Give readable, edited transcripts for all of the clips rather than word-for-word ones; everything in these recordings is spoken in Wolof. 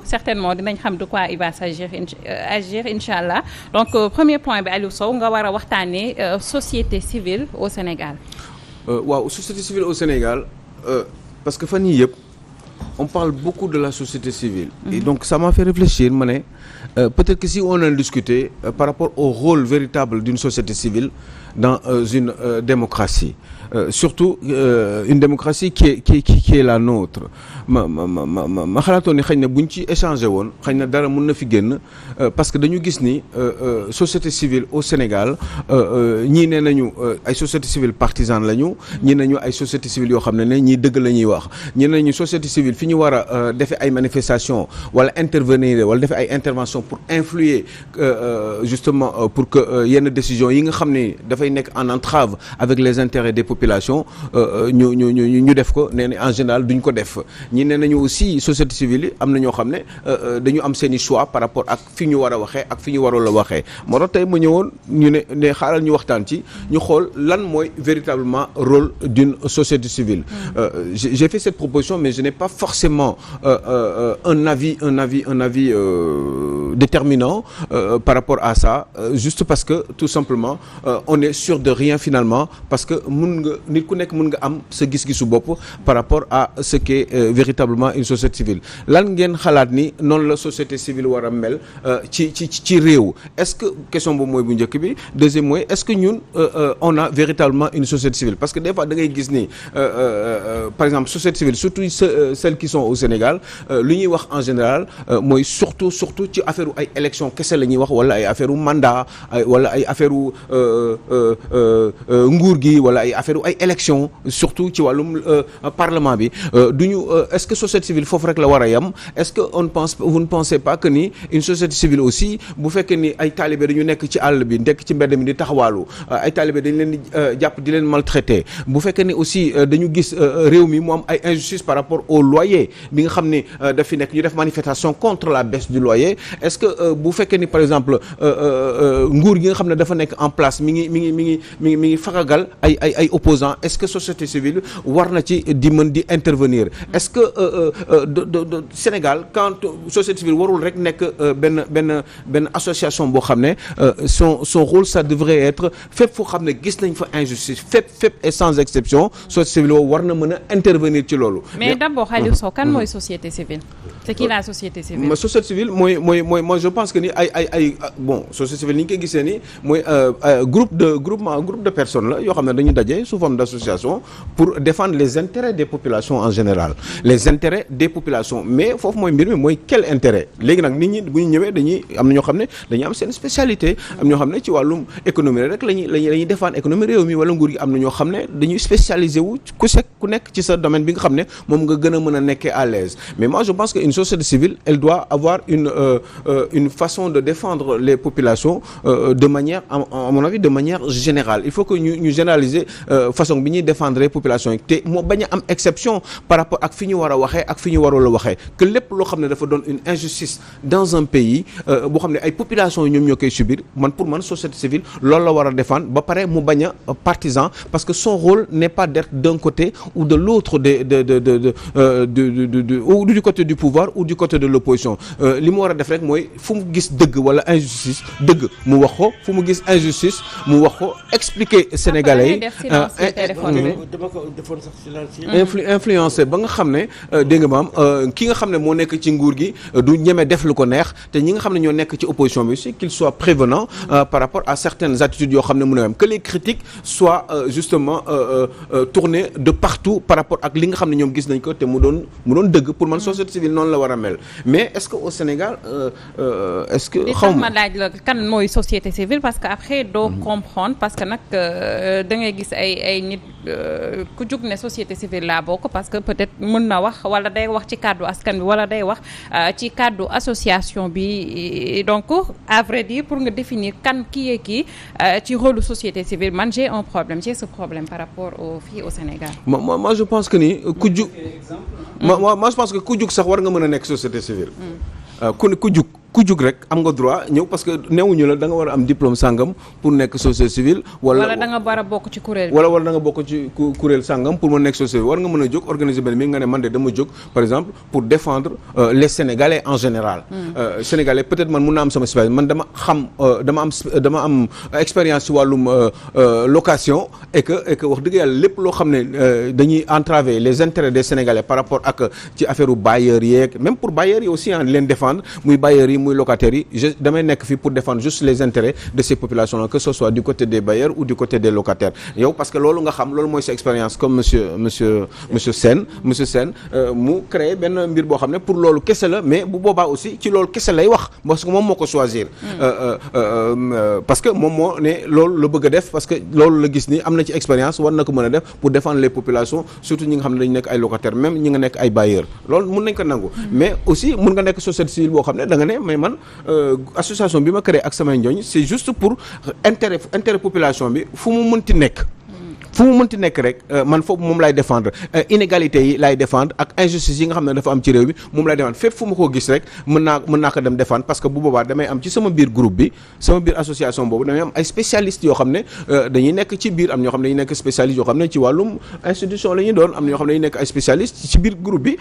certainement dinañ xam de quoi il va s'agir agir incha allah donc premier point bi Aliou Sow nga war a waxtaanee société civile au Sénégal. waaw société civile au Sénégal parce que fan yii yëpp on parle beaucoup de la société civile. Et donc ça m'a fait réfléchir ma ne peut-être que si on en discutait par rapport au rôle véritable d'une société civile dans une démocratie surtout une démocratie qui est la nôtre ma xalaatoon ni xëy na buñ ci échanger woon xëy na dara mën na fi génn parce que dañu gis ni société civile au Sénégal ñii nee nañu ay société civile partisane lañu ñii nañu ay société civile yoo xam ne ñii dëgg la ñuy wax ñii nañu société civile fi ñu war a defee ay manifestations wala intervenir wala defee ay interventions pour influer justement pour que yenn décisions yi nga xam ne dafay nekk en entrave avec les intérêts des populations ñu def ko nee na en général duñ ko def ñi nee nañu aussi société civile yi am na ñoo xam ne dañu am seen i choix par rapport ak fi ñu war a waxee ak fi ñu warul a waxee moo tax tey ma ñëwoon ñu ne xaaral ñu waxtaan ci ñu xool lan mooy véritablement rôle d'une société civile. J'ai fait cette proposition mais je n'ai pas forcément un avis déterminant par rapport à ça juste parce que tout simplement on est sûr de rien finalement parce que nit ku nekk mun nga am sa gis-gisu bopp par rapport à ce qu'est véritablement une société civile lan ngeen xalaat ni noonu la société civile war a mel ci réew est-ce que question boobu mooy bu njëkk bi deuxième mooy est-ce que ñun on a véritablement une société civile parce que des fois da ngay gis ni par exemple société civile surtout celles qui sont au Sénégal lu ñuy wax en général mooy surtout ci affaire ay élection kese la ñuy wax wala ay affaire mandat wala ay affaire nguur gi wala ay affaire ay élection surtout ci wàllum parlement bi duñu est-ce que société civile foofu rek la war a yem est-ce que vous ne pensez pas que ni une société civile aussi bu fekkee ni ay talibé dañu nekk ci àll bi nekk ci mbedd mi di taxawaalu ay talibé dañu leen di jàpp di leen maltraiter bu fekkee ni aussi dañu gis réew mi mu am ay injustice par rapport au loyer bi nga xam ni daf fi nekk ñu def manifestation contre la baisse du loyer est-ce que bu fekkee ni par exemple nguur gi nga xam ne dafa nekk en place mi ngi fagagal ay opposants est-ce que société civile war na ci di mën di intervenir est-ce que Sénégal quand société civile warul rek nekk benn association boo xam ne son rôle ça devrait être fépp foo xam ne gis nañ fa injustice fépp et sans exception société civile war na mën a intervenir ci loolu. mais d'abord Aliou Sow kan mooy société civile. c'est qui la société civile. société civile mooy moi je pense que ni ay bon société civile ni ñu koy gisee ni mooy groupe de personnes la yoo xam ne dañu daje sous forme d'association pour défendre les intérêts des populations en général les intérêts des populations mais foofu mooy mbir mi mooy quel intérêt léegi nag nit ñi bu ñu ñëwee dañuy am na ñoo xam ne dañuy am seen spécialité am ñoo xam ne ci wàllum économie rek lañuy défendre économie réew mi wala nguur gi am na ñoo xam ne dañuy spécialisé wu ku nekk ci sa domaine bi nga xam ne moom nga gën a mën a nekkee à l'aise mais moi je pense que une société civile elle doit avoir une façon de défendre les populations de manière à mon avis de manière générale il faut que ñu généraliser façon bi ñuy défendre les populations yi te moo bañ a am exception par rapport ak fi ñu war a waxee ak fi ñu warul a waxee que lépp loo xam ne dafa doon une injustice dans un pays boo xam ne ay populations yi ñoom ñoo koy subir pour man société civile loolu la war a défendre ba pare mu bañ a partisan parce que son rôle n'est pas d'être d'un côté ou de l'autre ou du côté du pouvoir ou du côté de l'opposition li mu war a def rek mooy fu mu gis dëgg wala injustice dëgg mu wax ko fu mu gis injustice mu wax ko expliquer Sénégalais yi influencer ba nga xam ne dégg nga maam ki nga xam ne moo nekk ci nguur gi du ñeme def lu ko neex te ñi nga xam ne ñoo nekk ci opposition bi aussi qu'il soit prévenant par rapport à certaines attitudes yoo xam ne mën a am que les critiques soient justement tournées de partout par rapport ak li nga xam ne ñoom gis nañ ko te mu doon dëgg pour man société civile noonu la war a mel mais est-ce que au Sénégal est-ce que xaw ma laaj la kan mooy société civile parce que après doo comprendre parce que nag da ngay gis ay nit ku jug ne société civile laa bokk parce que peut-être mën na wax wala day wax ci kàddu askan bi wala day wax ci kàddu association bi donc à vrai dire pour nga définir kan kii ci rôle société civile man j'ai un problème j'ai ce problème par rapport aux filles au Sénégal. moi je pense que ni ku jug moi je pense que ku jug sax war nga mën a nekk société civile. ku ku jug rek am nga droit ñëw parce que newuñu la da nga war a am diplôme sàngam pour nekk société civile. wala da nga war a bokk ci kuréel. wala da nga bokk ci kuréel sàngam pour mu nekk société civile war nga mën a jóg organiser benn mi nga ne man de dama jóg par exemple pour défendre les Sénégalais en général. Sénégalais peut-être man mun na am sama spécialité man dama am expérience ci wàllum location et que wax dëgg yàlla lépp loo xam ne dañuy entraver les intérêts des Sénégalais par rapport ak ci affaire u bailleurs yeeg même pour bailleurs yi aussi leen défendre muy bailleurs yi muy locataires yi damay nekk fii pour défendre juste les intérêts de ces populations là que ce soit du côté des bailleurs ou du côté des locataires yow parce que loolu nga xam loolu mooy sa expérience comme monsieur Sène mu créé benn mbir boo xam ne pour loolu kese la mais bu boobaa aussi ci loolu kese lay wax parce que moom moo ko choisir parce que moom moo ne loolu la bëgg a def parce que loolu la gis ni am na ci expérience war na ko mën a def pour défendre les populations surtout ñi nga xam ne dañu nekk ay locataires même ñi nga nekk ay bailleurs loolu mun nañ ko nangu mais aussi mun nga nekk société civile boo xam ne da nga ne mais man association bi ma créé ak samay njooñ c'est juste pour intérêt population bi fu mu mënti nekk rek man foofu moom lay défendre inégalité yi lay défendre ak injustice yi nga xam ne dafa am ci réew bi moom lay défendre fépp fu ma ko gis rek mën naa ko dem défendre parce que bu boobaa damay am ci sama biir groupe bi sama biir association boobu damay am ay spécialistes yoo xam ne dañuy nekk ci biir am ñoo xam ne dañuy nekk spécialistes yoo xam ne ci wàllum institution la ñuy doon am na ñoo xam ne dañuy nekk ay spécialistes ci biir groupe bi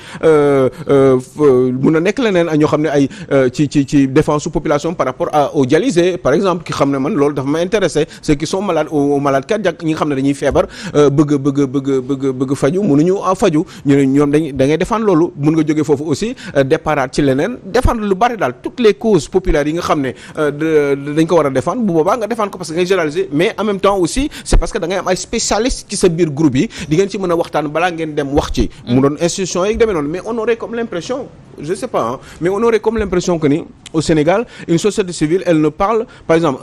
mun a nekk leneen ak ñoo xam ne ay ci défense su population par rapport aux dialysés par exemple ki xam ne man loolu dafa ma intéressé ceux qui sont malades aux malades cardiaques ñi nga xam ne dañuy feebar bëgg faju mënuñu faju ñu ne ñoom da ngay défendre loolu mën nga jógee foofu aussi départ ci leneen défendre lu bari daal toutes les causes populaires yi nga xam ne dañ ko war a défendre bu boobaa nga défendre ko parce que ngay généraliser mais en même temps aussi c'est parce que da ngay am ay spécialistes ci sa biir groupe yi di ngeen ci mën a waxtaan balaa ngeen dem wax ci mu doon institution yi demee noonu mais on aurait comme l'impression je sais pas mais on aurait comme l'impression que ni au Sénégal une société civile elle ne parle par exemple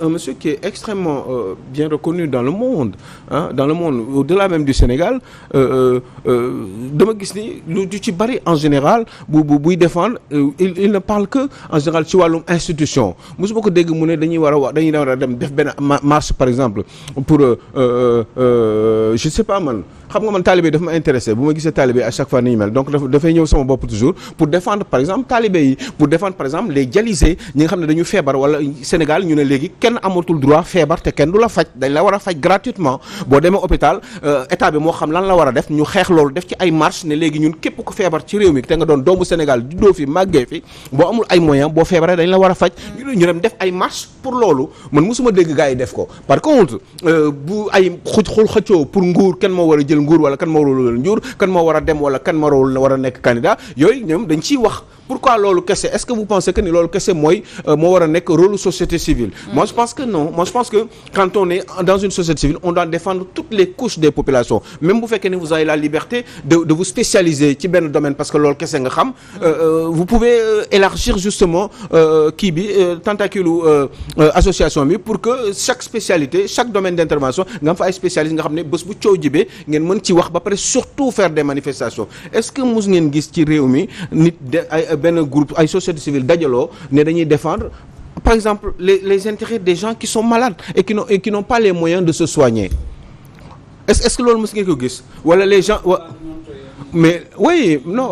un monsieur qui est extrêmement bien reconnu dans le monde au-delà même du Sénégal dama gis ni lu ci bari en général buy défendre il ne parle que en général ci wàllum institution mosuma ko dégg mu ne dañuy war a dem def benn marche par exemple pour je sais pas man xam nga man talibé dafa ma intéressé bu ma gisee talibé à chaque fois ni ñu mel donc dafay ñëw sama bopp toujours pour défendre par exemple talibé yi pour défendre par exemple les dialysés ñi nga xam ne dañu feebar wala Sénégal ñu ne léegi kenn amatul droit feebar te kenn du la faj dañ la war a faj gratuitement boo demee hôpital état bi moo xam lan la war a def ñu xeex loolu def ci ay marche ne léegi ñun képp ku feebar ci réew mi te nga doon doomu Sénégal juddoo fi màggee fi boo amul ay moyens boo feebaree dañ la war a faj ñu dem def ay marche pour loolu man mosuma dégg gars yi def ko par contre bu ay xëccoo pour nguur kenn moo war a jël nguur wala kan moo war a nguur kan moo war a dem wala kan moo war a nekk candidat yooyu ñoom dañ ciy wax pourquoi loolu kese est-ce que vous pensez que ni loolu kese moo war a nekk rôle société civile moi je pense que non moi je pense que quand on est dans une société civile on doit défendre toutes les couches des populations même bu fekkee ne vous avez la liberté de vous spécialiser ci benn domaine parce que loolu kese nga xam vous pouvez élargir justement kii bi tentacule association bi pour que chaque spécialité chaque domaine d'intervention nga am fa ay spécialistes nga xam ne bés bu coow jibee ngeen mën ci wax ba pare surtout faire des manifestations est-ce que mus ngeen gis ci réew mi nit benn groupe ay société civile dajaloo ne dañuy défendre par exemple les intérêts des gens qui sont malades et qui n'ont pas les moyens de se soigner est-ce que loolu mos ngeen ko gis wala les gens mais oui non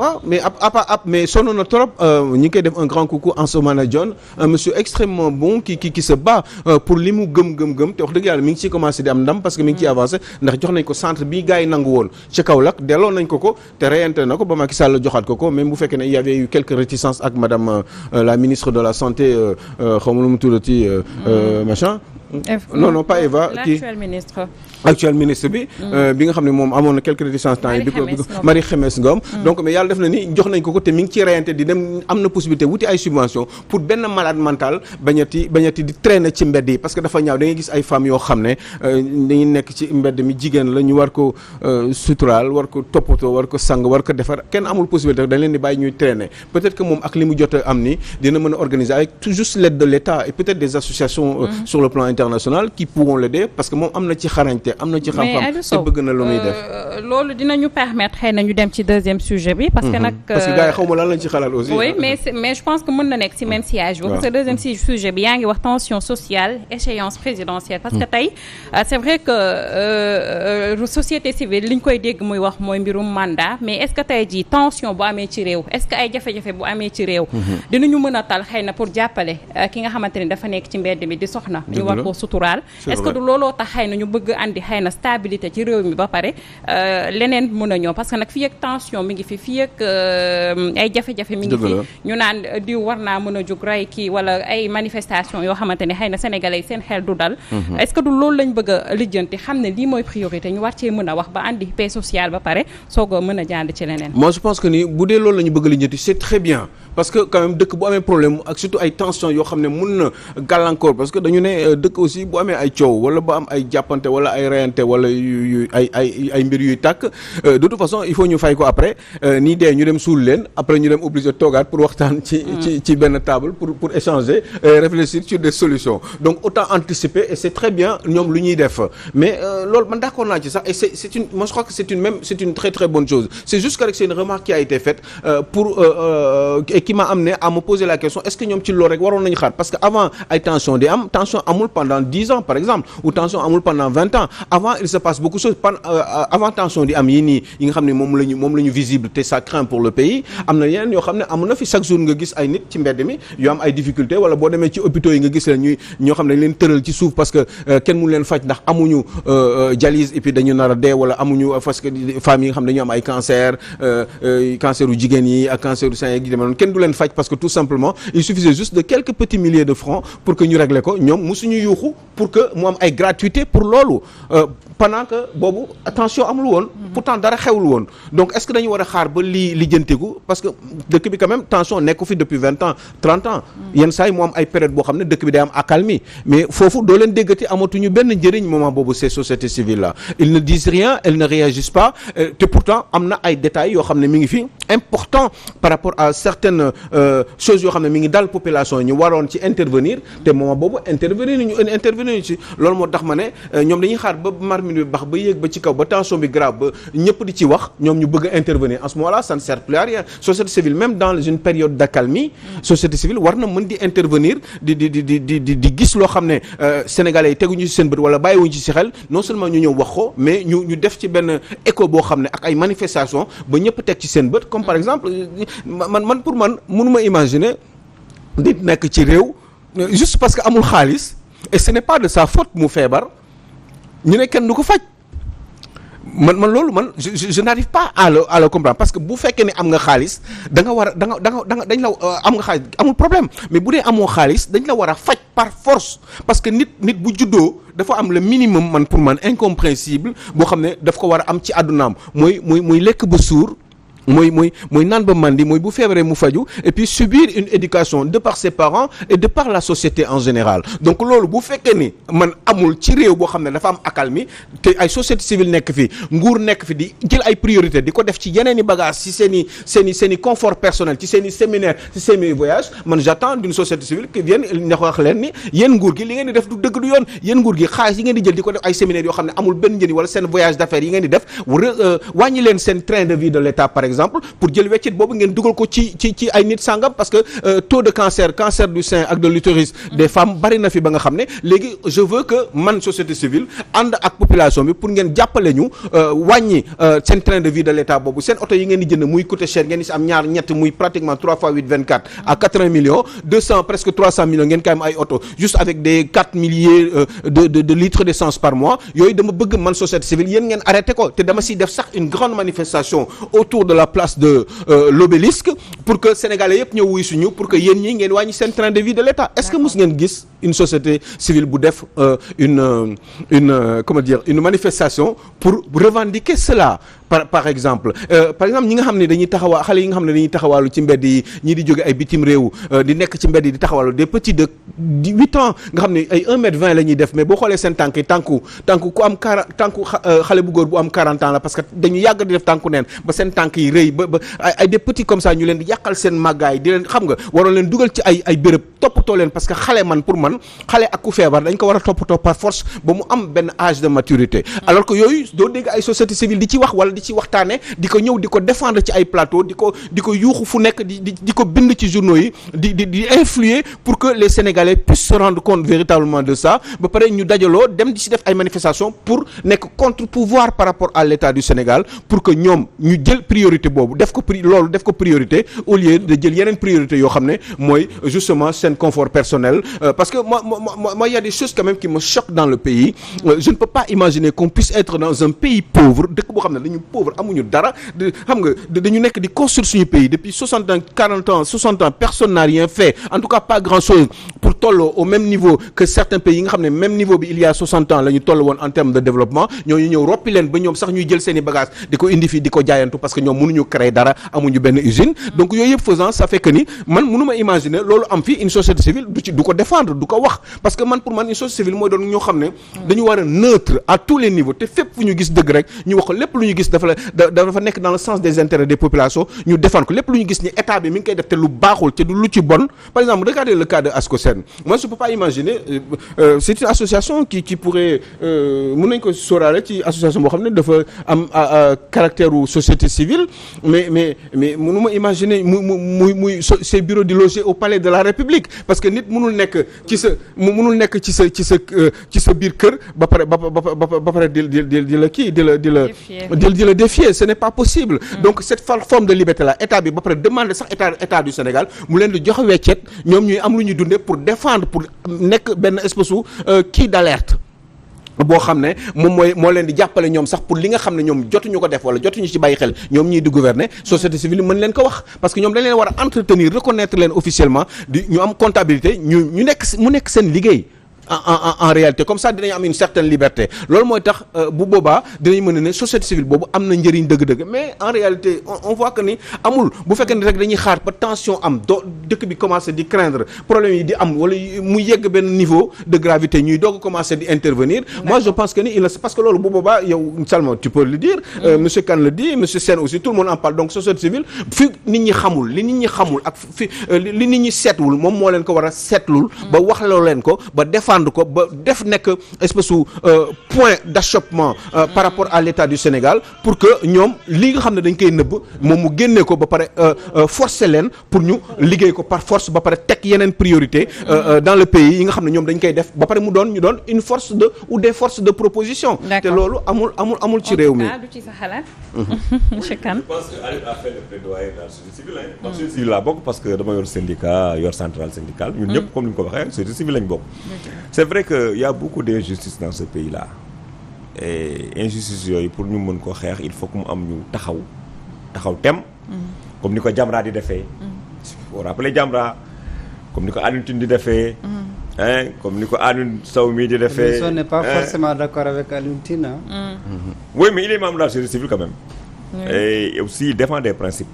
mais sonn na trop ñu ngi koy def un grand coucou Ansoumana Dione un monsieur extrêmement bon qui se bat pour li mu gëm te wax dëgg yàlla mi ngi ciy commencé di am ndam parce que mi ngi ciy avancé ndax jox nañ ko centre bi gars yi nangu woon ci Kaolack delloo nañ ko te reyante na ko ba Macky Sall joxaat ko même bu fekkee ne il y avait eu quelques réticences ak madame la ministre de la santé xaw ma nu mu tuddati machin non pas Eva actuel ministre bi nga xam ne moom amoon na quelques réticences temps yi bi ko Marie Khemesse Ngom donc mais yàlla def na ni jox nañ ko te mi ngi ci reyante di dem am na possibilité wuti ay subventions pour benn malade mental bañati di traîner ci mbedd yi parce que dafa ñaaw da ngay gis ay femmes yoo xam ne dañuy nekk ci mbedd mi jigéen la ñu war ko suturaal war ko toppatoo war ko sang war ko defar kenn amul possibilité dañ leen di bàyyi ñuy traîner peut-être que moom ak li mu jot a am ni dina mën a organiser avec tout juste l'aide de l'État et peut-être des associations sur le plan internationales qui pourront l'aider parce que moom am na ci xarañte am na ci xam-xam te bëgg na lu muy def loolu dinañu permettre xëy na ñu dem ci deuxième sujet bi parce que nag parce que gars yi xaw ma lan lañ ci xalaat aussi oui mais je pense que mën na nekk ci même sillage bi parce que deuxième sujet bi yaa ngi wax tension sociale échéance présidentielle parce que tey c'est vrai que société civile li ñu koy dégg muy wax mooy mbirum mandat mais est-ce que tey jii tension bu amee ci réew est-ce que ay jafe-jafe bu amee ci réew dinañu mën a tal xëy na pour jàppale ki nga xamante ni dafa nekk ci mbedd mi di soxna ñu war koo suturaal est-ce que du looloo tax xëy na ñu bëgg andi xëy na stabilité ci réew mi ba pare leneen mën a ñëw parce que nag fii ak tension mi ngi fii ak ay jafe-jafe mi ngi fi ñu naan diw war naa mën a jóg rey kii wala ay manifestation yoo xamante ne xëy na sénégalais yi seen xel du dal est-ce que du loolu lañ bëgg a lijjanti xam ne lii mooy priorité ñu war cee mën a wax ba andi paix sociale ba pare soog a mën a jànd ci leneen. moi je pense que ni bu dee loolu la ñu bëgg a lijjanti c'est très bien parce que quand même dëkk bu amee problème ak surtout ay tension yoo xam ne mun na gàllankoor parce que dañu ne dëkk aussi bu amee ay coow wala bu am ay jàppante wala ay reyante wala yu ay mbir yuy tàkk de toute façon il faut ñu fay ko après nii dee ñu dem suul leen après ñu dem obligé toogaat pour waxtaan ci benn table pour échanger réfléchir sur des solutions donc autant anticiper et c'est très bien ñoom lu ñuy def mais loolu man d'accord naa ci sax et c'est une moi je crois que c'est une très très bonne chose c'est juste que rek c'est une remarque qui a été faite et qui m'a amené à me poser la question est-ce que ñoom ci loolu rek waroon nañu xaar parce que avant ay tension di am tension amul pendant 10 ans par exemple ou tension amul pendant 20 ans avant il se passe beaucoup de choses avant tension di am yi nii yi nga xam ne moom la ñu visible te ça craint pour le pays am na yeneen yoo xam ne amu na fi chaque jour nga gis ay nit ci mbedd mi yoo am ay difficultés wala boo demee ci hôpitaux yi nga gis leen ñoo xam ne dañ leen tëral ci suuf parce que kenn mënu leen faj ndax amuñu dialyse et puis dañu nar a dee wala amuñu parce que femmes yi nga xam ne dañu am ay cancer cancer u jigéen yi ak cancer u sein yi demee noonu kenn du leen faj parce que tout simplement il suffisait juste de quelques petits milliers de francs pour que ñu régler ko ñoom musuñu yuuxu pour que mu am ay gratuité pour loolu pendant que boobu attention amul woon pourtant dara xewul woon donc est-ce que dañu war a xaar ba lii lijjantiku parce que dëkk bi quand même tension nekku fi depuis 20 ans 30 ans yenn saa yi mu am ay période boo xam ne dëkk bi day am accalmie mais foofu doo leen déggati amatuñu benn njëriñ moment boobu ces sociétés civiles là ils ne disent rien elles ne réagissent pas te pourtant am na ay détails yoo xam ne mi ngi fi important par rapport à certaines choses yoo xam ne mi ngi dal population ñu waroon ci intervenir te moment boobu intervenir ci loolu moo tax ma ne ñoom dañuy xaar ba marmite bi bax ba yéeg ba ci kaw ba tension bi grave ba ñëpp di ci wax ñoom ñu bëgg a intervenir en ce moment là ça ne sert plus à rien société civile même dans une période d'accalmie société civile war na mën di intervenir di gis loo xam ne sénégalais yi teguñu ci seen bët wala bàyyiwuñu ci xel non seulement ñu ñëw wax ko mais ñu def ci benn écho boo xam ne ak ay manifestations ba ñëpp teg ci seen bët comme par exemple man pour man mënuma imaginer nit nekk ci réew juste parce que amul xaalis et ce n'est pas de sa faute mu feebar ñu ne kenn du ko faj man loolu je n'arrive pas à le comprendre parce que bu fekkee ne am nga xaalis da nga war a dañ la am nga xaalis amul problème mais bu dee amoo xaalis dañ la war a faj par force parce que nit bu juddoo dafa am le minimum man pour man incompréhensible boo xam ne daf ko war a am ci àddunaam muy lekk ba suur mooy naan ba mandi mooy bu feebaree mu faju et puis subir une éducation de par ses parents et de par la société en général donc loolu bu fekkee ni man amul ci réew boo xam ne dafa am accalmie te ay société civile nekk fi nguur nekk fi di jël ay priorité di ko def ci yeneen i bagages ci seen i confort personnel ci seen i séminaire ci seen i voyage man j'attends d'une société civile qui vienne ndax wax leen ni yéen nguur gi li ngeen di def du dëgg du yoon yéen nguur gi xaalis yi ngeen di jël di ko def ay séminaires yoo xam ne amul benn njëriñ wala seen voyage d'affaires yi ngeen di def wàññi leen seen train de vie de l'État par exemple pour jël weccit boobu ngeen dugal ko ci ay nit sangam parce que taux de cancer du sein ak de l'utérus des femmes bari na fi ba nga xam ne léegi je veux que man société civile ànd ak population bi pour ngeen jàppale ñu wàññi seen train de vie de l'État boobu seen oto yi ngeen di jënd muy coûter cher ngeen di si am ñaar ñett muy pratiquement 3 fois 8 24 à 80 millions 200 presque 300 millions ngeen koy am ay oto juste avec des 4 milliers de litres d'essence par mois yooyu dama bëgg man société civile yéen ngeen arrêté ko te dama siy def sax une grande manifestation autour de la place de l'obélisque pour que sénégalais yëpp ñëw wuy suñu pour que yéen ñi ngeen wàññi seen train de vie de l'État est-ce que mos ngeen gis une société civile bu def une manifestation pour revendiquer cela par exemple ñi nga xam ne dañuy taxawaa xale yi nga xam ne dañuy taxawaalu ci mbedd yi ñii di jóge ay bitim réew di nekk ci mbedd yi di taxawaalu des petits de 8 ans nga xam ne ay 1m20 la ñuy def mais boo xoolee seen tànk yi tànku ku am tànku xale bu góor bu am 40 ans la parce que dañu yàgg di def tànku neen ba seen tànk yi rëy ba ay des petits comme ça ñu leen di yàqal seen màggaay di leen xam nga waroon leen dugal ci ay béréb toppatoo leen parce que xale man pour man man xale ak ku feebar dañ ko war a toppatoo par force ba mu am benn âge de maturité alors que yooyu doo dégg ay société civile di ci wax wala di ci waxtaane di ko ñëw di ko défendre ci ay plateau di ko yuuxu fu nekk di ko bind ci journaux yi di influer pour que les Sénégalais puissent se rendre compte véritablement de ça ba pare ñu dajaloo dem di ci def ay manifestations pour nekk contre-pouvoir par rapport à l'État du Sénégal pour que ñoom ñu jël priorité boobu def ko priorité au lieu de jël yeneen priorité yoo xam ne mooy justement seen confort personnel parce que moi il y a des choses quand même qui me choquent dans le pays je ne peux pas imaginer qu'on puisse être dans un pays pauvre dëkk boo xam ne dañu pauvre amuñu dara xam nga dañu nekk di construire suñu pays depuis 60 ans 40 ans 60 ans personne n'a rien fait en tout cas pas grand chose pour tolloo au même niveau que certains pays yi nga xam ne même niveau bi il y a 60 ans la ñu toll woon en termes de développement ñooñu ñëw roppi leen ba ñoom sax ñuy jël seen i bagages di ko indi fii di ko jaayantu parce que ñoom mënuñu créer dara amuñu benn usine donc yooyu yëpp faisant ça fait que ni man mënuma imaginer loolu am fii une société civile du ko défendre du ko wax parce que man pour man une société civile mooy doon ñoo xam ne dañu war a neutre à tous les niveaux te fépp fu ñu gis dëgg rek ñu wax ko lépp lu ñu gis dafa nekk dans le sens des intérêts des populations ñu défendre ko lépp lu ñu gis ni état bi mi ngi koy def te lu baaxul te du lu ci bon par exemple regardez le cas de Ascosen moi je peux pas imaginer c'est une association qui pourrait mën nañ ko sóoraale ci association boo xam ne dafa am caractère u société civile mais mënuma imaginer muy ces bureaux di loger au palais de la République parce que nit mënul nekk ci sa biir kër ba pare di la défier ce n'est pas possible donc cette forme de liberté là état bi ba pare demander sax état du Sénégal mu leen di joxe weccet ñoom ñuy am lu ñuy dundee pour défendre pour nekk benn espèce u kii d'alerte boo xam ne moo leen di jàppale ñoom sax pour li nga xam ne ñoom jotuñu ko def wala jotuñu ci bàyyi xel ñoom ñii di gouverner société civile mën leen ko wax parce que ñoom dañ leen war a entretenir reconnaître leen officiellement ñu am comptabilité mu nekk seen liggéey en réalité comme ça dinañ am une certaine liberté loolu mooy tax bu boobaa dinañ mën a ne société civile boobu am na njëriñ dëgg-dëgg mais en réalité on voit que ni amul bu fekkee ne rek dañuy xaar ba tension am dëkk bi commencé di craindre problème yi di am wala mu yegg benn niveau de gravité ñuy doog a commencé di intervenir moi je pense que ni parce que loolu bu boobaa yow Salma tu peux le dire monsieur Kane le dit monsieur Sène aussi tout le monde en parle donc société civile fi nit ñi xamul li nit ñi xamul ak fi li nit ñi seetwul moom moo leen ko war a seetlul ba waxloo leen ko ba ko ba def nekk espèce u point d'achoppement par rapport à l'État du Sénégal pour que ñoom li nga xam ne dañ koy nëbb moom mu génnee ko ba pare forcer leen pour ñu liggéey ko par force ba pare teg yeneen priorité dans le pays yi nga xam ne ñoom dañ koy def ba pare ñu doon une force ou des forces de proposition te loolu amul ci réew mi du ci sa xalaat monsieur Kane je pense que Aliou a fait le plaidoyer dans la société civile man société civile laa bokk parce que dama yor syndicat yor centrale syndicale ñun ñëpp comme ni mu ko waxee société civile lañ bokk c'est vrai que y a beaucoup d'injustices dans ce pays-là et injustices yooyu pour ñu mën ko xeex il faut que mu am ñu taxaw tem comme ni ko Jamra di defee faut rappeler Jamra comme ni ko Alioune Tine di defee comme ni ko Alioune Sow mii di defee on n'est pas forcément d'accord avec Alioune Tine oui mais il est membre de la société civile quand même et aussi il défend des principes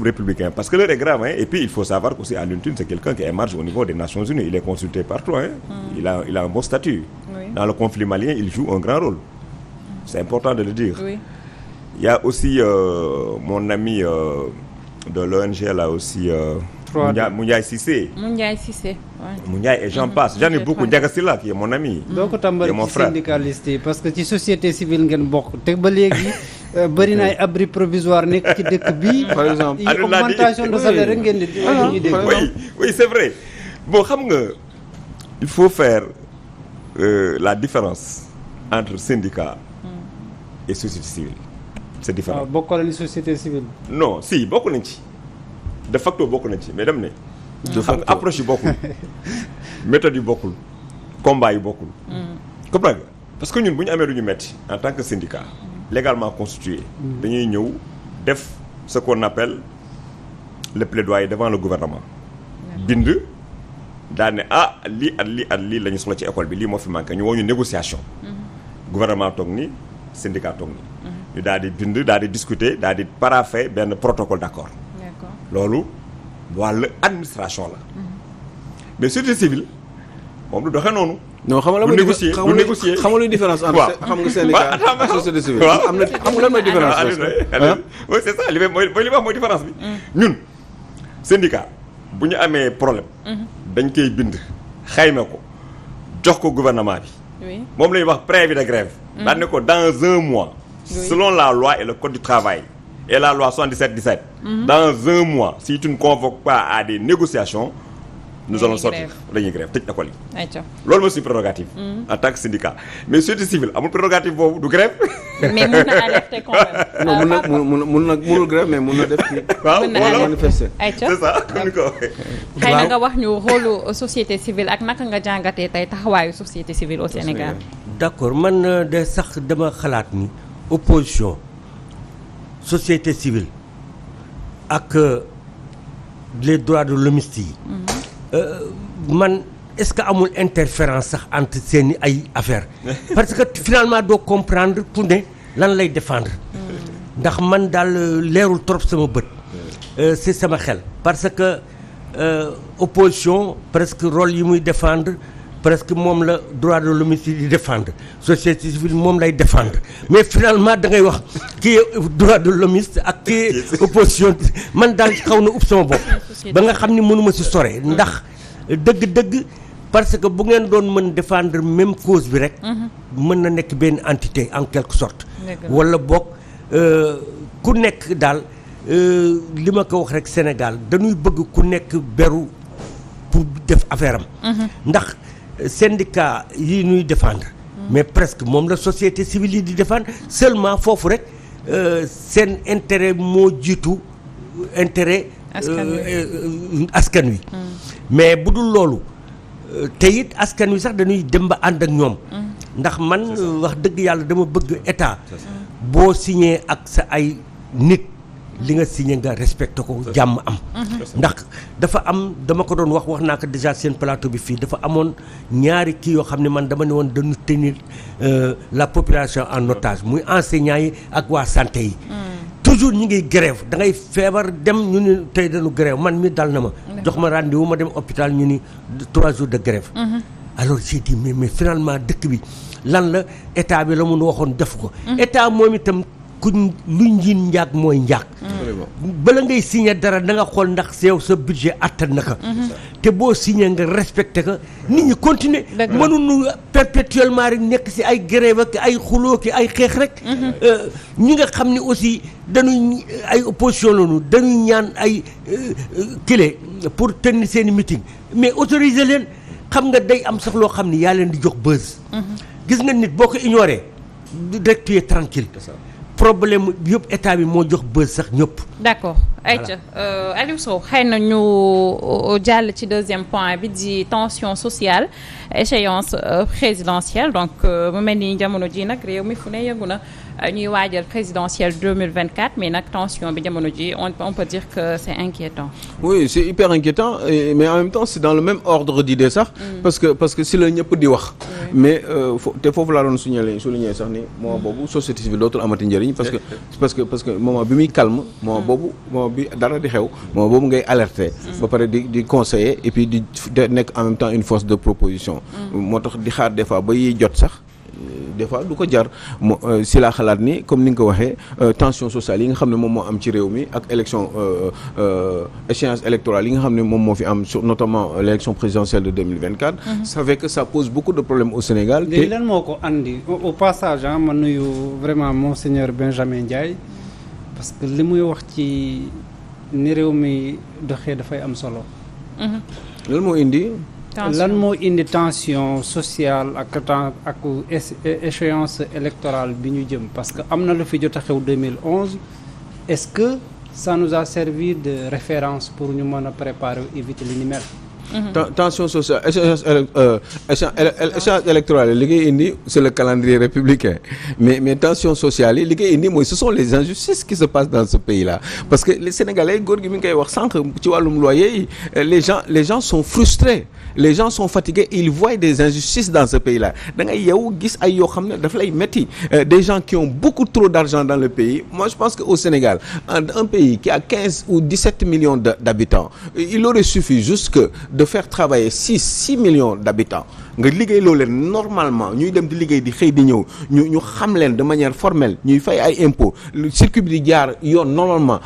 républicains parce que l'heure est grave et puis il faut savoir qu'aussi Alioune Tine c'est quelqu'un qui émarge au niveau des Nations Unies il est consulté partout il a un bon statut dans le conflit malien il joue un grand rôle c'est important de le dire il y a aussi mon ami de l'ONG là aussi Moundiaye Cissé Moundiaye et j'en passe j'en ai beaucoup Ndiaga Sylla qui est mon ami doo ko tàmbali ci syndicaliste yi parce que ci société civile ngeen bokk te ba léegi bëri na ay abri provisoire nekk ci dëkk bi par exemple augmentation de salaire rek ngeen di dégg oui c'est vrai bon xam nga il faut faire la différence entre syndicat et société civile c'est différent bokkoo leen société civile non si bokk nañ ci de facto bokk nañ ci mais dem ne xam nga approche yi bokkul méthode yi bokkul combat yi bokkul comprends nga parce que ñun bu ñu amee lu ñu metti en tant que syndicat légalement constitué dañuy ñëw def ce qu'on appelle le plaidoyer devant le gouvernement bind daal ne lii la ñu soxla ci école bi lii moo fi manqué ñu woo ñu négociation gouvernement toog ni syndicat toog ni ñu daal di bind daal di discuter daal di parapher benn protocole d'accord loolu wàllu administration la mais société civile moom du doxee noonu. non xam nga la mooy négocier xam nga luy différence entre xam nga syndicat ak société civile am na xam nga lan mooy différence oui c'est ça li mooy li wax mooy différence bi ñun syndicat bu ñu amee problème dañ koy bind xayma ko jox ko gouvernement bi. oui moom la ñuy wax préavis de grève. daan ne ko dans un mois. selon la loi et le code du travail et la loi 77-17. dans un mois si tu ne convoques pas à des négociations. nous allons sortir dañuy grève tëj école yi. loolu mooy suñu prérogative. en tant que syndicat mais société civile amul prérogative boobu du grève. mais mun na alerter quand même. non munul grève mais mun na def ci. waaw wala manifester. c'est ça comme ni ko waxee. xëy na nga wax ñu rôle société civile ak naka nga jàngatee tey taxawaayu société civile au Sénégal. d'accord man de sax dama xalaat ni opposition société civile ak les droits de l'homme yi. man est-ce que amul interférence sax entre seeni ay affaires parce que finalement doo comprendre ku ne lan lay défendre ndax man daal leerul trop sama bët c'est sama xel parce que opposition presque rôle yi muy défendre presque moom la droit de l'homme di défendre société civile moom lay défendre mais finalement da ngay wax kii droit de l'homme ak kii opposition man daal xaw na ub sama bopp ba nga xam ni mënuma si sore ndax dëgg-dëgg parce que bu ngeen doon mën défendre même cause bi rek mën na nekk benn entité en quelque sorte wala boog ku nekk daal li ma ko wax rek Sénégal dañuy bëgg ku nekk beru pour def affaire am ndax syndicat yi ñuy défendre mais presque moom la société civile yi di défendre seulement foofu rek seen intérêt moo jiitu intérêt askan wi mais bu dul loolu te it askan wi sax dañuy dem ba ànd ak ñoom ndax man wax dëgg yàlla dama bëgg état boo signé ak sa ay nit li nga signé nga respecté ko jàmm am ndax dafa am dama ko doon wax naa ko déjà seen plateau bi fii dafa amoon ñaari kii yoo xam ne man dama ne woon dañu tenir la population en otage muy enseignants yi ak waa santé yi toujours ñu ngi grève da ngay feebar dem ñu ni tey dañu grève man mi dal na ma jox ma rendez-vous ma dem hôpital ñu ni 3 jours de grève alors j'ai dit mais finalement dëkk bi lan la état bi la mun waxoon def ko état moom itam ku lu njiin njaag mooy njaag bala ngay signé dara da nga xool ndax yow sa budget attan na ko te boo signé nga respecté ko nit ñi continuer mënuñu perpétuellement rek nekk si ay grève ak ay xuloo ki ay xeex rek ñi nga xam ne aussi dañuy ay opposition lañu dañuy ñaan ay kile pour tenir seeni meeting mais autoriser leen xam nga day am sax loo xam ne yaa leen di jox buzz gis nga nit boo ko ignoré rek tu es tranquille problème yëpp état bi moo jox bës sax ñëpp. d'accord ayca Aliou Sow xëy na ñu jàll ci deuxième point bi di tension sociale échéance présidentielle donc mu mel ni jamono ji nag réew mi fu ne yëngu na ñuy waajal présidentielle 2024 mais nag tension bi jamono ji on peut dire que c'est inquiétant. oui c'est hyper inquiétant mais en même temps c'est dans le même ordre d'idée sax. parce que si la ñëpp di wax. mais te foofu laa doon souligner sax ni moment boobu société civile dootul amati njëriñ parce que moment bi muy calme moment boobu moment bi dara di xew moment boobu ngay alerter ba pare di conseiller et puis di nekk en même temps une force de proposition moo tax di xaar des fois ba yiy jot sax des fois du ko jar si laa xalaat ni comme ni nga ko waxee tension sociale yi nga xam ne moom moo am ci réew mi ak élection échéance électorale yi nga xam ne moom moo fi am notamment l'élection présidentielle de 2024 ça fait que ça pose beaucoup de problèmes au Sénégal. léegi lan moo ko andi au passage ma nuyu vraiment monseigneur Benjamin Ndiaye parce que li muy wax ci ni réew mi doxee dafay am solo. lan moo indi. lan moo indi tension sociale ak échéance électorale bi ñu jëm parce que am na lu fi jot a xew 2011 est-ce que ça nous a servi de référence pour ñu mën a préparer éviter li ni mel. tension sociale échéance électorale li ngay indi c'est le calendrier républicain mais tension sociale yi li ngay indi mooy ce sont les injustices qui se passent dans ce pays-là parce que les Sénégalais góor gi mi ngi koy wax sànq ci wàllum loyer yi les gens sont frustrés les gens sont fatigués ils voient des injustices dans ce pays-là da ngay yow gis ay yoo xam ne daf lay metti des gens qui ont beaucoup trop d'argent dans le pays moi je pense que au Sénégal un pays qui a 15 ou 17 millions d'habitants il aurait suffi juste que de faire travailler 6 millions d'habitants nga liggéey loo leen normalement ñuy dem di liggéey di xëy di ñëw ñu xam leen de manière formelle ñuy fay ay impôts circuit bi di jaar yoon normalement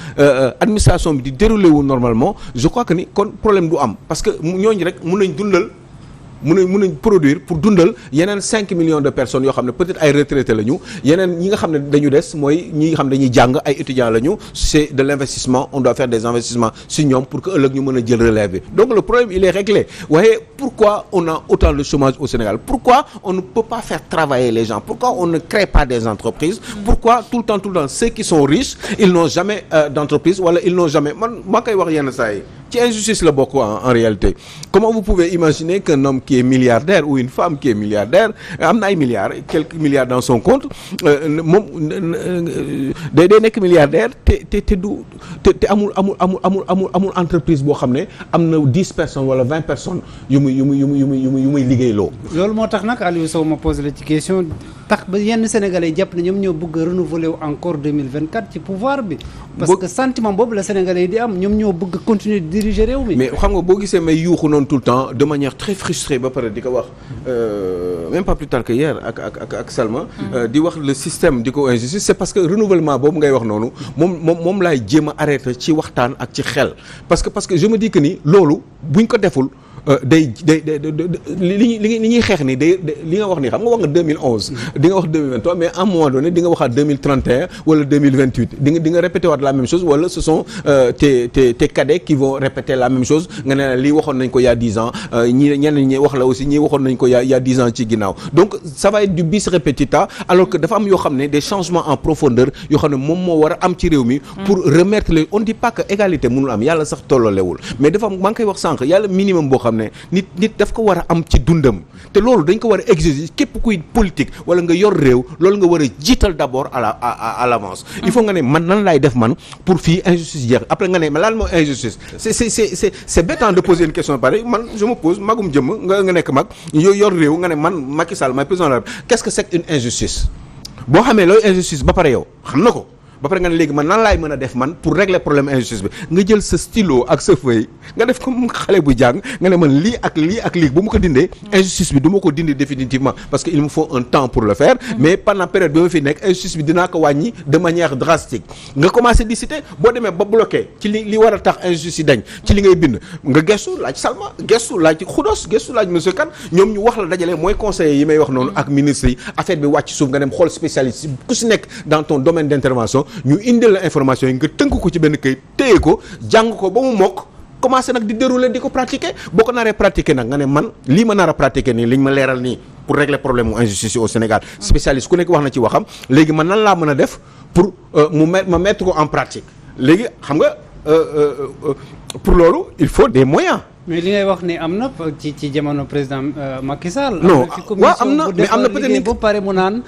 administration bi di dérouler wu normalement je crois que ni kon problème du am parce que ñooñu rek mun nañ dundal mun nañ produire pour dundal yeneen 5 millions de personnes yoo xam ne peut-être ay retraités la ñu yeneen ñi nga xam ne dañu des mooy ñi nga xam ne dañuy jàng ay étudiants la ñu c'est de l'investissement on doit faire des investissements si ñoom pour que ëllëg ñu mën a jël relève bi donc le problème il est réglé waaye pourquoi on a autant de chômage au Sénégal pourquoi on ne peut pas faire travailler les gens pourquoi on ne crée pas des entreprises pourquoi tout le temps ceux qui sont riches ils n'ont jamais d'entreprise wala ils n'ont jamais man maa koy wax yenn saa yi ci injustice la bokk en réalité comment vous pouvez imaginer qu'un homme qui est milliardaire ou une femme qui est milliardaire am na ay milliards quelques milliards dans son compte moom day nekk milliardaire te amul entreprise boo xam ne am na 10 personnes wala 20 personnes yu muy liggéeyloo. loolu moo tax nag Aliou Sow ma posé la ci question tax ba yenn Sénégalais jàpp ne ñoom ñoo bëgg a renouveler encore 2024 ci pouvoir bi. parce que sentiment boobu la Sénégalais yi di am ñoom ñoo bëgg continuer di diriger réew mi. mais xam nga boo gisee may yuuxu noonu tout le temps de manière très frustrée ba pare di ko wax même pas plus tard que hier ak Salma. di wax le système di ko injustice c'est parce que renouvellement boobu ngay wax noonu moom laay jéem a arrêter ci waxtaan ak ci xel parce que je me dis que ni loolu buñ ko deful. day li ñuy xeex ni day li nga wax ni xam nga wax nga 2011 di nga wax 2023 mais à un moment donné di nga waxaat 2031 wala 2028 di nga répéter waat la même chose wala ce sont tes cadets qui vont répéter la même chose nga ne lii waxoon nañ ko il y a 10 ans ñeneen ñi wax la aussi ñii waxoon nañ ko il y a 10 ans ci ginnaaw donc ça va être du bis repetita alors que dafa am yoo xam ne des changements en profondeur yoo xam ne moom moo war a am ci réew mi pour remettre les on dit pas que égalité mënul am yàlla sax tolloolewul mais dafa am maa ngi koy wax sànq yàlla minimum boo xam ne nit daf ko war a am ci dundam te loolu dañ ko war a exiger képp kuy politique wala nga yor réew loolu nga war a jiital d'abord à l'avance il faut nga ne man nan laay def man pour fii injustice jeex après nga ne mais lan moo injustice c'est bête de poser une question pareille man je me pose magum jëmm nga nekk mag yor réew nga ne man Macky Sall may président de la République qu'est-ce que c'est une injustice boo xamee looy injustice ba pare yow xam na ko ba pare nga ne léegi man nan laay mën a def man pour régler problème injustice bi nga jël sa stylo ak sa feuille nga def comme xale bu jàng nga ne man lii ak lii bu ma ko dindee injustice bi du ma ko dindi définitivement parce que il me faut un temps pour le faire mais pendant période bi ma fi nekk injustice bi dinaa ko wàññi de manière drastique nga commencé di citer boo demee ba bloqué ci li war a tax injustice yi dañ ci li ngay bind nga gestu laaj Salma gestu laaj Khoudos gestu laaj monsieur Kane ñoom ñu wax la dajale mooy conseillers yi may wax noonu ak ministres yi affaire bi wàcc suuf nga dem xool spécialiste ku si nekk dans ton domaine d'intervention ñu indil la information yi nga tënk ko ci benn kayit téye ko jàng ko ba mu mokk commencé nag di dérouler di ko pratiquer boo ko naree pratiquer nag nga ne man lii ma nar a pratiquer nii liñ ma leeral nii pour régler problème mu injustice au Sénégal spécialiste ku nekk wax na ci waxam léegi man nan laa mën a def pour ma mettre ko en pratique léegi xam nga pour loolu il faut des moyens. mais li ngay wax ni am na ci jamono président Macky Sall. non waaw am na mais am na peut-être ni bu pare mu naan.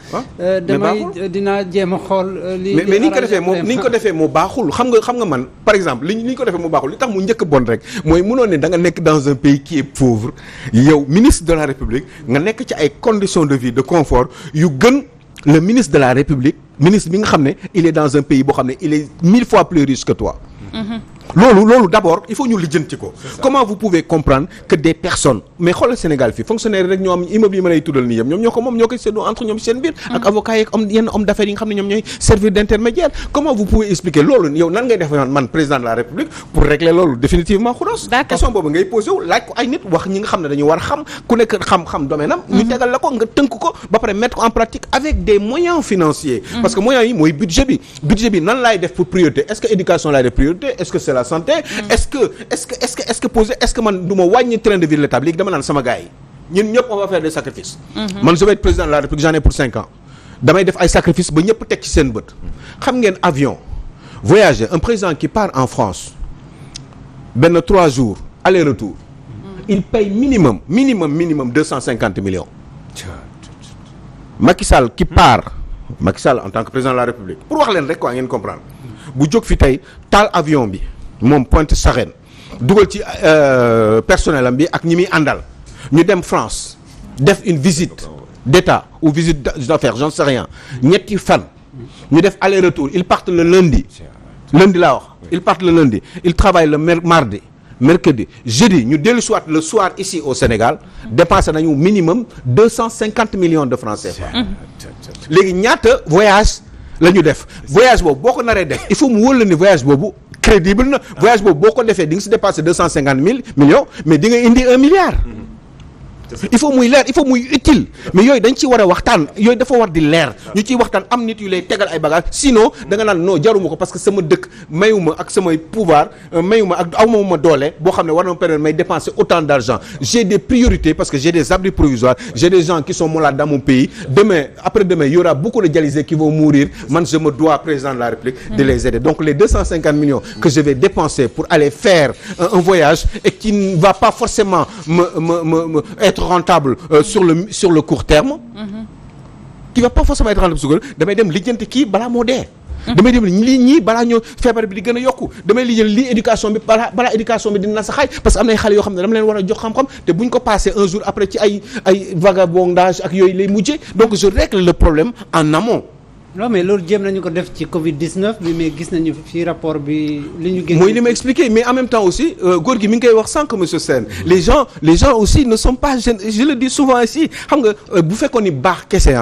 dinaa jéem a xool. mais ni ñu ko defee moo ni ñu ko defee moo baaxul xam nga man par exemple li ñu ko defee moo baaxul li tax mu njëkk bon rek mooy mënoon ne da nga nekk dans un pays qui est pauvre yow ministre de la République nga nekk ci ay conditions de vie de confort yu gën le ministre de la République ministre bi nga xam ne il est dans un pays boo xam ne il est 1000 fois plus riche que toi. loolu d'abord il faut ñu lijjanti ko comment vous pouvez comprendre que des personnes mais xoolal Sénégal fii fonctionnaire rek ñoo am immeuble yi ma lay tuddal nii yëpp ñoom ñoo ko moom ñoo koy séddoo entre ñoom seen biir ak avocats yeeg yenn homme d'affaires yi nga xam ne ñoom ñooy servir d'intermédiaire comment vous pouvez expliquer loolu yow nan ngay def man président de la République pour régler loolu définitivement Khouros question boobu ngay posé wu laaj ko ay nit wax ñi nga xam ne dañu war a xam ku nekk xam domaine am ñu tegal la ko nga tënk ko ba pare mettre ko en pratique avec des moyens financiers parce que moyens yi mooy budget bi nan laay def pour priorité est-ce que éducation laay def priorité est-ce que c'est la santé est-ce que man du ma wàññi train de vie de l'État léegi dama naan sama gars yi ñun ñëpp on va faire des sacrifices man je vais être président de la République j'en ai pour 5 ans damay def ay sacrifices ba ñëpp teg ci seen bët xam ngeen avion voyager un président qui part en France 3 jours aller-retour il paye minimum 250 millions Macky Sall qui part Macky Sall en tant que président de la République pour wax leen rek quoi ngeen comprendre bu jóg fi tey taal avion bi moom Pointe Sarène dugal ci personnel am bi ak ñi muy àndal ñu dem France def une visite d'État ou visite d'affaires j'en sais rien ñetti fan ñu def aller-retour ils partent le lundi laa wax ils partent le lundi ils travaillent le mardi mercredi jeudi ñu dellu soit le soir ici au Sénégal dépensé nañu minimum 250 millions de francs CFA léegi ñaata voyage la ñu def voyage boobu boo ko naree def il faut mu wóor la ni voyage boobu crédible na voyage boobu boo ko defee di nga si dépasser 250 millions mais di nga indi 1 milliard il faut muy leer il faut muy utile mais yooyu dañ ci war a waxtaan yooyu dafa war di leer ñu ciy waxtaan am nit yu lay tegal ay bagages sinon da nga naan non jaruma ko parce que sama dëkk mayuma ak samay pouvoir mayuma ak awma doole boo xam ne war na ma permettre may dépenser autant d'argent j'ai des priorités parce que j'ai des abris provisoires j'ai des gens qui sont malades dans mon pays demain après-demain il y aura beaucoup de dialysés qui vont mourir man je me dois président de la République de les aider donc les 250 millions que je vais dépenser pour aller faire un voyage et qui ne va pas forcément me être rentable sur le court terme qui va pas forcément être rentable sur le damay dem lijjanti kii balaa moo dee damay dem lii ñii balaa ñoo feebar bi di gën a yokku damay lijjanti lii éducation bi balaa éducation bi dina sa xaay parce que am na ay xale yoo xam ne dama leen war a jox xam-xam te buñ ko passé un jour après ci ay vagabondage ak yooyu lay mujjee donc je règle le problème en amont. non mais loolu jéem nañu ko def ci Covid 19 bi mais gis nañu ci rapport bi li ñu. mooy li ma expliqué mais en même temps aussi góor gi mi ngi koy wax sànq monsieur Sène les gens aussi ne sont pas je le dis souvent ici xam nga bu fekkoon ni baax kese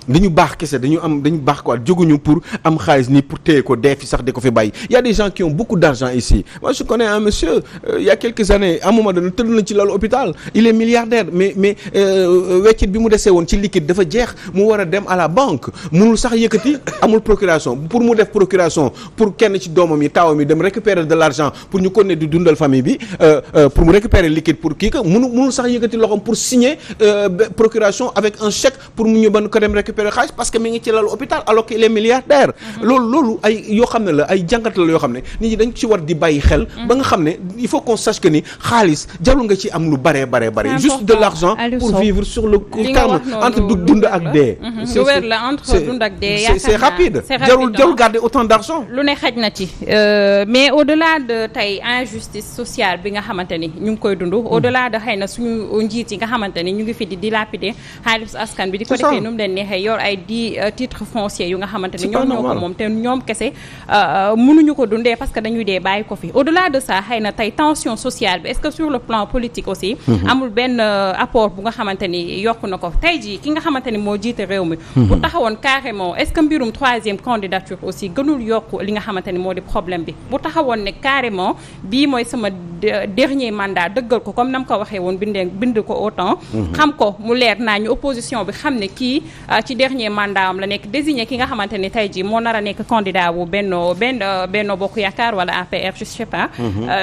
dañu baax kese dañu baax quoi jóguñu pour am xaalis ni pour téye ko dee fi sax di ko fi bàyyi il y a des gens qui ont beaucoup d'argent ici moi je connais un monsieur il y a quelques années à un moment donné tëdd na ci lalu hôpital il est milliardaire mais weccit bi mu desee woon ci liquide dafa jeex mu war a dem à la banque mënul sax yëkkati amul procuration pour mu def procuration pour kenn ci doomam yi taawam yi dem récupérer de l'argent pour ñu continuer di dundal famille bi pour mu récupérer liquide pour kii que mënul sax yëkkati loxoom pour signer procuration avec un chèque pour mu ñu ban ko dem récupérer parce que mi ngi ci lalu hôpital alors qu'il est milliardaire loolu ay yoo xam ne la ay jàngat la yoo xam ne nit ñi dañ ci war di bàyyi xel ba nga xam ne il faut qu'on sache que ni xaalis jarul nga ci am lu bare juste de l'argent pour vivre sur le court terme entre dund ak dee lu wér la entre dund ak dee c'est rapide jarul garder autant d'argent lu ne xaj na ci mais au-delà de tey injustice sociale bi nga xamante ni ñu ngi koy dund au-delà de xëy na suñu njiit yi nga xamante ni ñu ngi fi di dilapider xaalis askan bi di ko defee nu mu leen neexee yor ay titres fonciers yu nga xamante ni ñoom ñoo ko moom te ñoom kese mënuñu ko dundee parce que dañuy dee bàyyi ko fi au-delà de ça xëy na tey tension sociale bi est-ce que sur le plan politique aussi amul benn apport bu nga xamante ni yokk na ko tey jii ki nga xamante ni moo jiite réew mi bu taxawoon carrément est-ce que mbirum troisième candidature aussi gënul yokk li nga xamante ni moo di problème bi bu taxawoon ne carrément bii mooy sama dernier mandat dëggal ko comme nam ko waxee woon bind ko autant xam ko mu leer naa ñu opposition bi xam ne kii ci dernier mandat am la nekk désigné ki nga xamante ni tey jii moo nar a nekk candidat bu Benno Bokk Yaakaar wala APR je sais pas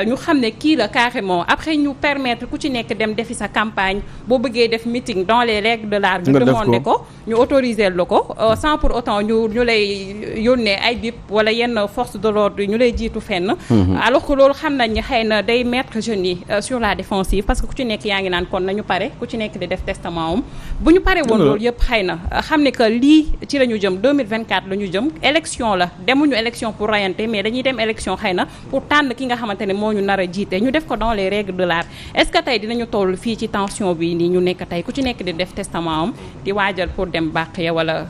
ñu xam ne kii la carrément après ñu permettre ku ci nekk dem defi sa campagne boo bëggee def meeting dans les règles de l'art ñu demandé ko ñu autoriser la ko sans pour autant ñu lay yónnee ay bip wala yenn force de l'ordre ñu lay jiitu fenn alors que loolu xam nañ ne xëy na day mettre jeunes yi sur la défensive parce que ku ci nekk yaa ngi naan kon nañu pare ku ci nekk di def testament am bu ñu pare woon loolu yëpp xëy na xam ne que lii ci la ñu jëm 2024 la ñu jëm élection la demuñu élection pour rayante mais dañuy dem élection xëy na pour tànn ki nga xamante ne moo ñu nar a jiite ñu def ko dans les règles de l'art est-ce que tey dinañu toll fii ci tension bi nii ñu nekk tey ku ci nekk di def testament am di waajal pour dem bàq ya wala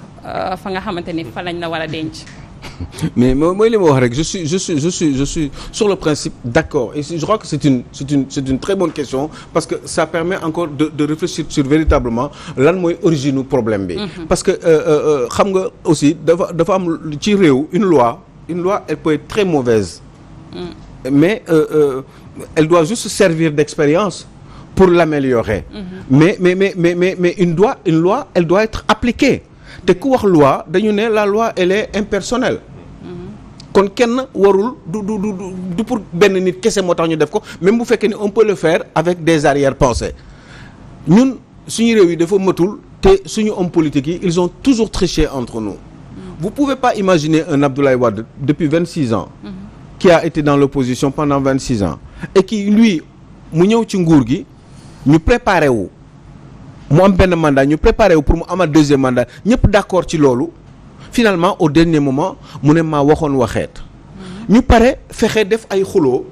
fa nga xamante ni fa lañ la war a denc. mais mooy li ma wax rek je suis sur le principe d'accord et je crois que c'est une très bonne question parce que ça permet encore de réfléchir sur véritablement lan mooy origine u problème bi parce que xam nga aussi dafa am ci réew une loi elle peut être très mauvaise mais elle doit juste servir d'expérience pour l'améliorer mais une loi elle doit être appliquée te ku wax loi dañu ne la loi elle est impersonnelle kon kenn warul du pour benn nit kese moo tax ñu def ko même bu fekkee ni on peut le faire avec des arrière-pensées ñun suñu réew yi dafa matul te suñu homme politique yi ils ont toujours triché entre nous vous pouvez pas imaginer un Abdoulaye Wade depuis 26 ans qui a été dans l'opposition pendant 26 ans et qui lui mu ñëw ci nguur gi ñu préparé wu mu am benn mandat ñu préparé wu pour mu amal deuxième mandat ñëpp d'accord ci loolu finalement au dernier moment mu ne maa waxoon waxeet ñu pare fexe def ay xuloo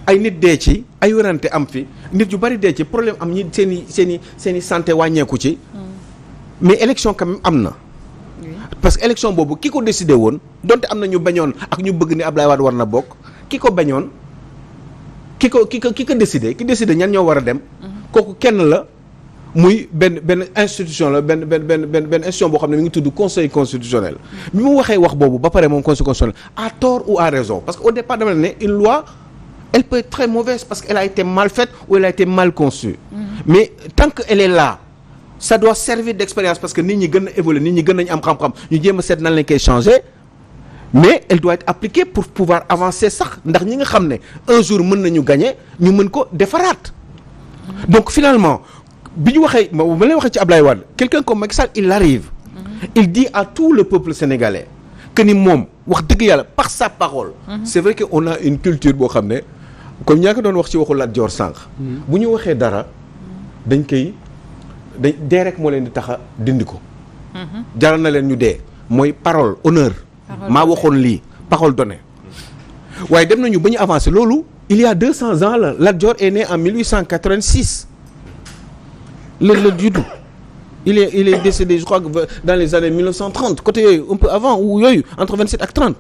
ay nit dee ci ay werante am fi nit yu bari dee ci problème am ñi seen i santé wàññeeku ci mais élection quand même am na parce que élection boobu ki ko décidé woon donte am na ñu bañoon ak ñu bëgg ne Abdoulaye Wade war na bokk ki ko bañoon ki ko décidé ñan ñoo war a dem kooku kenn la muy benn institution la benn institution boo xam ne mi ngi tudd conseil constitutionnel bi mu waxee wax boobu ba pare moom conseil constitutionnel à tort ou à raison parce que au départ dama ne une loi elle peut être très mauvaise parce qu'elle a été mal faite ou elle a été mal conçue mais tant que elle est là ça doit servir d'expérience parce que nit ñi gën a évoluer nit ñi gën nañu am xam-xam ñu jéem a seet nan lañ koy changer mais elle doit être appliquée pour pouvoir avancer sax ndax ñi nga xam ne un jour mën nañu gagner ñu mën ko defaraat donc finalement bi ñu waxee ma lay waxee ci Ablaye Wade quelqu'un comme Macky Sall il arrive il dit à tout le peuple sénégalais que ni moom wax dëgg yàlla par sa parole c'est vrai que on a une culture boo xam ne comme ñaa ko doon wax ci waxu Lat Dior sànq bu ñu waxee dara dañ dee rek moo leen di tax a dindi ko jaral na leen ñu dee mooy parole honneur maa waxoon lii parole donnée waaye dem nañu ba ñu avancé loolu il y a 200 ans la Lat Dior est né en 1886 la juddu il est décédé je crois que dans les années 1930 côté yooyu un peu avant ou yooyu entre 27 ak 30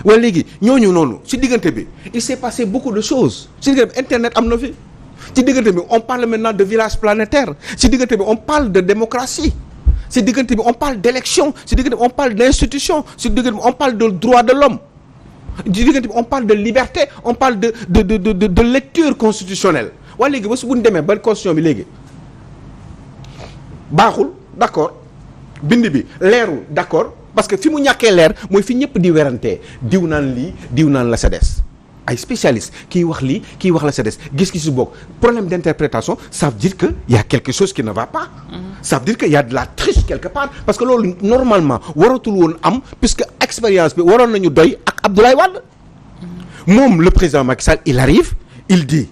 waaye léegi ñooñu noonu ci diggante bi il s'est passé beaucoup de choses ci diggante bi internet am na fi ci diggante bi on parle maintenant de village planétaire ci diggante bi on parle de démocratie ci diggante bi on parle d'élection ci diggante bi on parle d'institution ci diggante bi on parle de droit de l'homme ci diggante bi on parle de liberté on parle de lecture constitutionnelle waaye léegi ba su bu ñu demee ba constitution bi léegi baaxul d'accord bind bi leerul d'accord parce que fi mu ñàkkee leer mooy fi ñëpp di werantee diw naan lii diw naan la sa des ay spécialistes kii wax lii kii wax la sa des gis-gisu bokk problème d'interprétation ça veut dire que y a quelque chose qui ne va pas ça veut dire que y a de la triche quelque part parce que loolu normalement waratul woon am puisque expérience bi waroon nañu doy ak Abdoulaye Wade moom le président Macky Sall il arrive il dit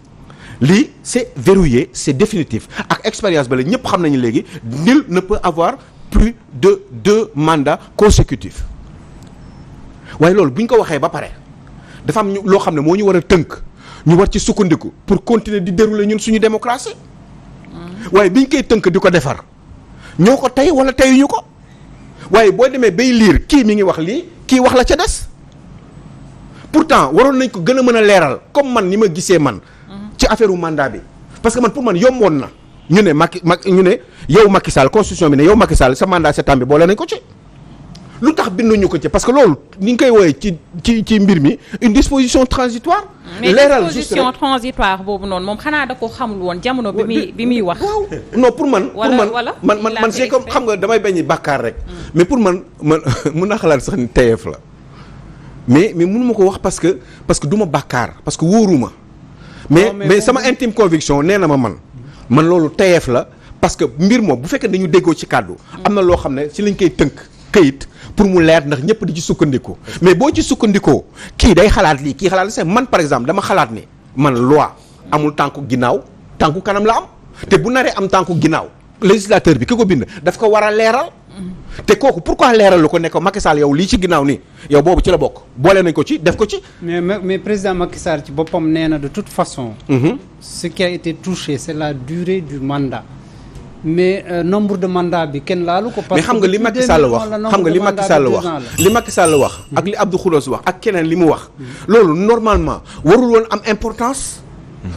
lii c'est verrouillé c'est définitif ak expérience ba la ñëpp xam nañu léegi nul ne peut avoir plus de 2 mandats consécutifs waaye loolu bu ñu ko waxee ba pare dafa am loo xam ne moo ñu war a tënk ñu war ci sukkandiku pour continuer di dérouler ñun suñu démocratie waaye bi ñu koy tënk di ko defar ñoo ko tey wala teyuñu ko waaye boo demee bay liir kii mi ngi wax lii kii wax la ca des pourtant waroon nañ ko gën a mën a leeral comme man ni ma gisee man ci affaire u mandat bi parce que man pour man yomboon na ñu ne ñu ne yow Macky Sall constitution bi ne yow Macky Sall sa mandat sept ans bi boole nañ ko ci lu tax binduñu ko ci parce que loolu ni nga koy wooyee ci mbir mi une disposition transitoire. leeral mais disposition transitoire boobu noonu moom xanaa da ko xamul woon jamono bi muy wax. waaw non pour man. man c'est comme xam nga damay bañ bàkkaar rek. mais pour man mun naa xalaat sax ni teyeef la mais mënu ma ko wax parce que du ma bàkkaar parce que wóoruma. mais sama intime conviction nee na man loolu teyeef la parce que mbir moom bu fekkee dañu déggoo ci kàddu. am na loo xam ne ci lañ koy tënk këyit. pour mu leer ndax ñëpp di ci sukkandiku mais boo ci sukkandikoo kii day xalaat lii kii xalaat li man par exemple dama xalaat ni man loi amul tànku ginnaaw tànku kanam la am te bu naree am tànku ginnaaw législateur bi ki ko bind daf ko war a leeral te kooku pourquoi leeral lu ko ne ko Macky Sall yow lii ci ginnaaw nii yow boobu ci la bokk boole nañ ko ci def ko ci. mais président Macky Sall ci boppam nee na de toute façon. ce qui a été touché c'est la durée du mandat. mais nombre de mandat bi kenn laalu ko. parce que mais xam nga li Macky Sall wax xam nga li Macky Sall wax li Macky Sall wax ak li Abdou Khoudoss wax ak keneen li mu wax loolu normalement warul woon am importance.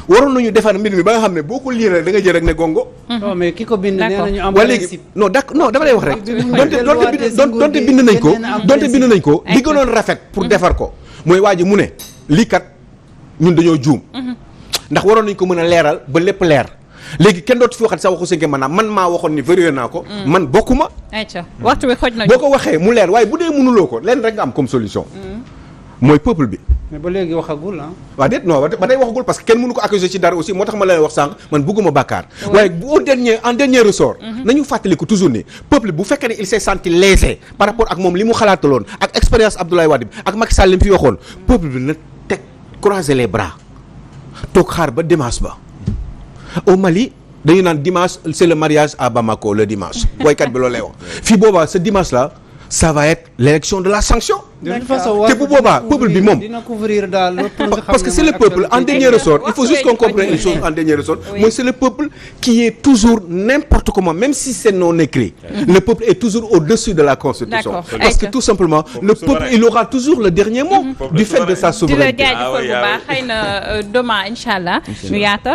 waroon nañu defar mbir mi ba nga xam ne boo ko lire rek da nga jël rek ne gongo. non mais ki ko bind nee nañu am principe. léegi non d'accord non dama lay wax rek. donte bind nañ ko donte bind nañ ko li gënoon rafet pour defar ko mooy waa ji mu ne lii kat ñun dañoo juum. ndax waroon nañ ko mën a leeral ba lépp leer. léegi kenn dootu fi waxat sa waxu cinquième mandat man maa waxoon ni vérifié naa ko. man bokkuma. ayca waxtu bi xoj nañu boo ko waxee mu leer waaye bu dee mënuloo ko leen rek nga am comme solution. mooy peuple bi. mais ba léegi waxagul ah. waaw déet non ba tey waxagul parce que kenn mënu ko accuser ci dara aussi moo tax ma lay wax sànq man bëgguma bàkkaar. waaye en dernier ressort. nañu fàttaliku toujours ni peuple bu fekkee ne il s'est senti lésé par rapport ak moom li mu xalaataloon ak expérience Abdoulaye Wade ak Macky Sall li mu fi waxoon peuple bi na teg croiser les bras toog xaar ba dimanche ba. au Mali dañu naan dimanche c'est le mariage à Bamako le dimanche woykat bi loolu lay wax fii boobaa ce dimanche là ça va être l'élection de la sanction te bu boobaa peuple bi moom parce que c'est le peuple en dernier ressort il faut juste qu'on comprenne une chose en dernier ressort mooy c'est le peuple qui est toujours n'importe comment même si c'est non écrit le peuple est toujours au-dessus de la constitution parce que tout simplement le peuple il aura toujours le dernier mot du fait de sa souveraineté di la jaajëfal bu baax xëy na demain inchallah ñu yaatal